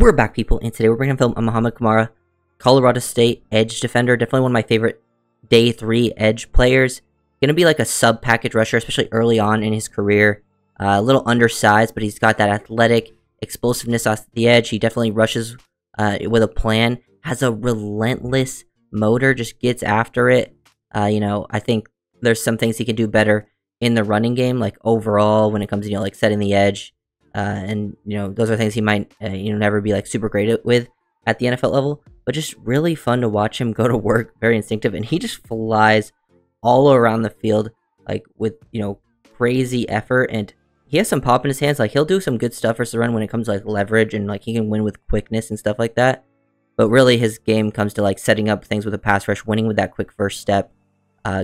We're back, people, and today we're bringing film on Mohamed Kamara, Colorado State edge defender. Definitely one of my favorite day 3 edge players. Gonna be like a sub-package rusher, especially early on in his career. A little undersized, but he's got that athletic explosiveness off the edge. He definitely rushes with a plan. Has a relentless motor, just gets after it. I think there's some things he can do better in the running game, like overall when it comes to, like setting the edge. And those are things he might never be like super great with at the NFL level, but just really fun to watch him go to work. Very instinctive, and he just flies all around the field like with crazy effort, and he has some pop in his hands. Like, he'll do some good stuff versus the run when it comes to like leverage, and like he can win with quickness and stuff like that. But really his game comes to like setting up things with a pass rush, winning with that quick first step,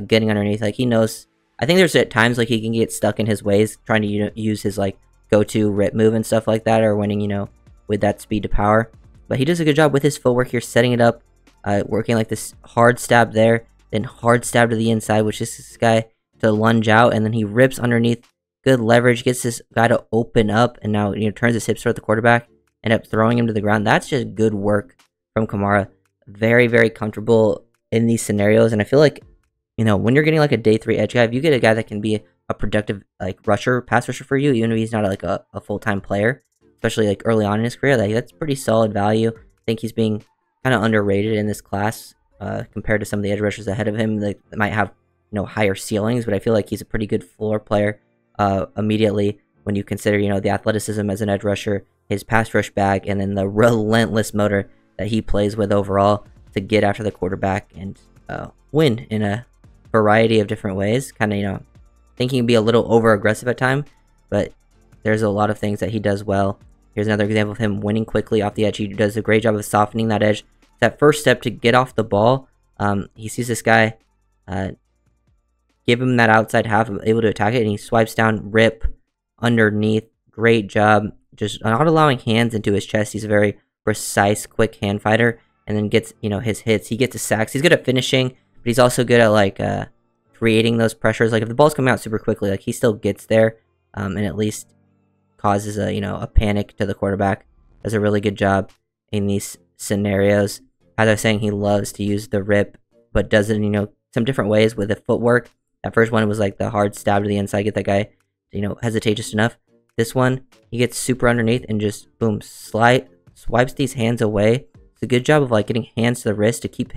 getting underneath. Like, he knows, I think there's at times like he can get stuck in his ways trying to use his like go-to rip move and stuff like that, or winning with that speed to power. But he does a good job with his footwork here, setting it up, working like this hard stab there, then hard stab to the inside, which is this guy to lunge out, and then he rips underneath. Good leverage, gets this guy to open up, and now turns his hips toward the quarterback, end up throwing him to the ground. That's just good work from Kamara. Very, very comfortable in these scenarios, and I feel like when you're getting like a day 3 edge guy, if you get a guy that can be a productive like pass rusher for you, even if he's not like a full-time player, especially like early on in his career, like that's pretty solid value. I think he's being kind of underrated in this class compared to some of the edge rushers ahead of him. Like, they might have higher ceilings, but I feel like he's a pretty good floor player immediately when you consider the athleticism as an edge rusher, his pass rush bag, and then the relentless motor that he plays with overall to get after the quarterback and win in a variety of different ways. Kind of think he can be a little over aggressive at time, but there's a lot of things that he does well. Here's another example of him winning quickly off the edge. He does a great job of softening that edge. That first step to get off the ball, he sees this guy give him that outside half, able to attack it, and he swipes down, rip underneath. Great job, just not allowing hands into his chest. He's a very precise, quick hand fighter, and then gets his hits. He gets his sacks. He's good at finishing, but he's also good at like creating those pressures. Like, if the ball's coming out super quickly, like he still gets there, and at least causes a panic to the quarterback. Does a really good job in these scenarios. As I was saying, he loves to use the rip, but does it some different ways with the footwork. That first one was like the hard stab to the inside, get that guy hesitate just enough. This one, he gets super underneath and just boom, swipes these hands away. It's a good job of like getting hands to the wrist to keep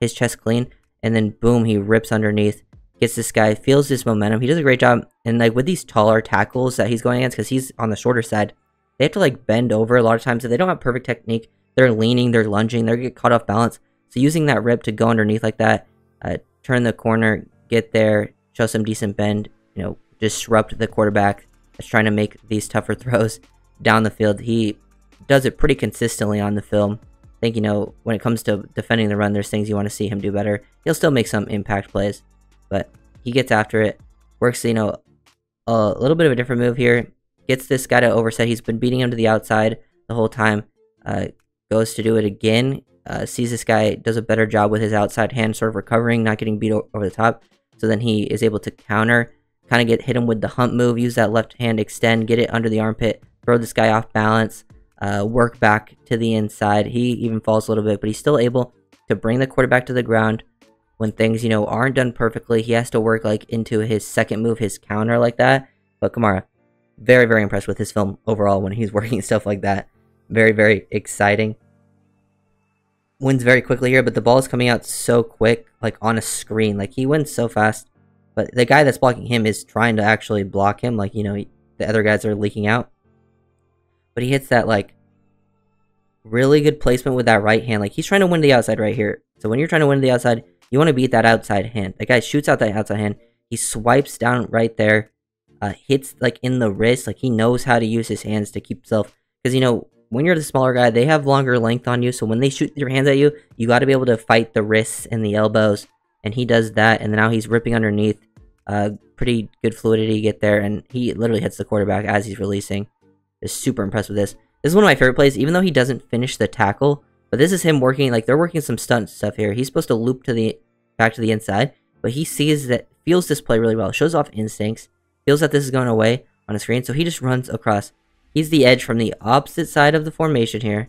his chest clean, and then boom, he rips underneath, gets this guy, feels this momentum. He does a great job, and like with these taller tackles that he's going against, because he's on the shorter side, they have to like bend over a lot of times. If they don't have perfect technique, they're leaning, they're lunging, they're get caught off balance. So using that rip to go underneath like that, turn the corner, get there, show some decent bend, disrupt the quarterback that's trying to make these tougher throws down the field. He does it pretty consistently on the film. I think, when it comes to defending the run, there's things you want to see him do better. He'll still make some impact plays, but he gets after it, works, a little bit of a different move here, gets this guy to overset. He's been beating him to the outside the whole time, goes to do it again, sees this guy does a better job with his outside hand, sort of recovering, not getting beat over the top. So then he is able to counter, kind of hit him with the hump move, use that left hand extend, get it under the armpit, throw this guy off balance, work back to the inside. He even falls a little bit, but he's still able to bring the quarterback to the ground. When things, aren't done perfectly, he has to work like into his second move, his counter like that. But Kamara, very, very impressed with his film overall when he's working stuff like that. Very, very exciting. Wins very quickly here, but the ball is coming out so quick, like on a screen. Like, he wins so fast, but the guy that's blocking him is trying to actually block him. Like, the other guys are leaking out. But he hits that like really good placement with that right hand. Like, he's trying to win the outside right here. So when you're trying to win the outside, you want to beat that outside hand. The guy shoots out that outside hand. He swipes down right there, hits like in the wrist. Like, he knows how to use his hands to keep himself. Because, when you're the smaller guy, they have longer length on you. So when they shoot their hands at you, you got to be able to fight the wrists and the elbows. And he does that. And now he's ripping underneath. Pretty good fluidity to get there. And he literally hits the quarterback as he's releasing. Just super impressed with this. This is one of my favorite plays, even though he doesn't finish the tackle. But this is him working, like, they're working some stunt stuff here. He's supposed to loop back to the inside, but he feels this play really well. Shows off instincts, feels that this is going away on a screen, so he just runs across. He's the edge from the opposite side of the formation here.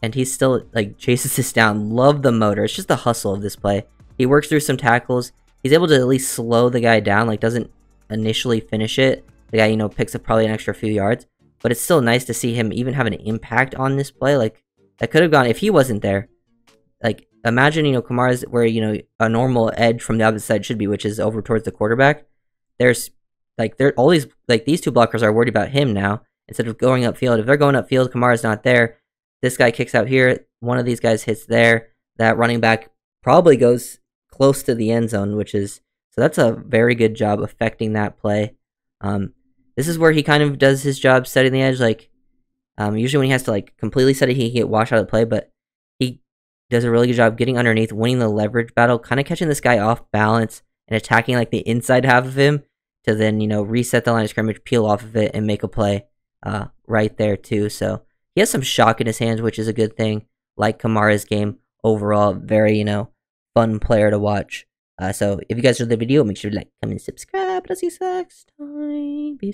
and he still like chases this down. Love the motor. It's just the hustle of this play. He works through some tackles. He's able to at least slow the guy down, like doesn't initially finish it. The guy, you know, picks up probably an extra few yards, but it's still nice to see him even have an impact on this play. Like, that could have gone, if he wasn't there, like, imagine, you know, Kamara's where, you know, a normal edge from the opposite side should be, which is over towards the quarterback. There's, like, all these, like, these two blockers are worried about him now, instead of going upfield. If they're going upfield, Kamara's not there. This guy kicks out here, one of these guys hits there, that running back probably goes close to the end zone, which is, so that's a very good job affecting that play. This is where he kind of does his job setting the edge. Like, usually when he has to like completely set it, he can get washed out of the play, but he does a really good job getting underneath, winning the leverage battle, kind of catching this guy off balance and attacking like the inside half of him to then, you know, reset the line of scrimmage, peel off of it, and make a play right there too. So he has some shock in his hands, which is a good thing. Like Kamara's game overall, very, you know, fun player to watch. So if you guys enjoyed the video, make sure to like, comment, and subscribe. I'll see you next time. Peace.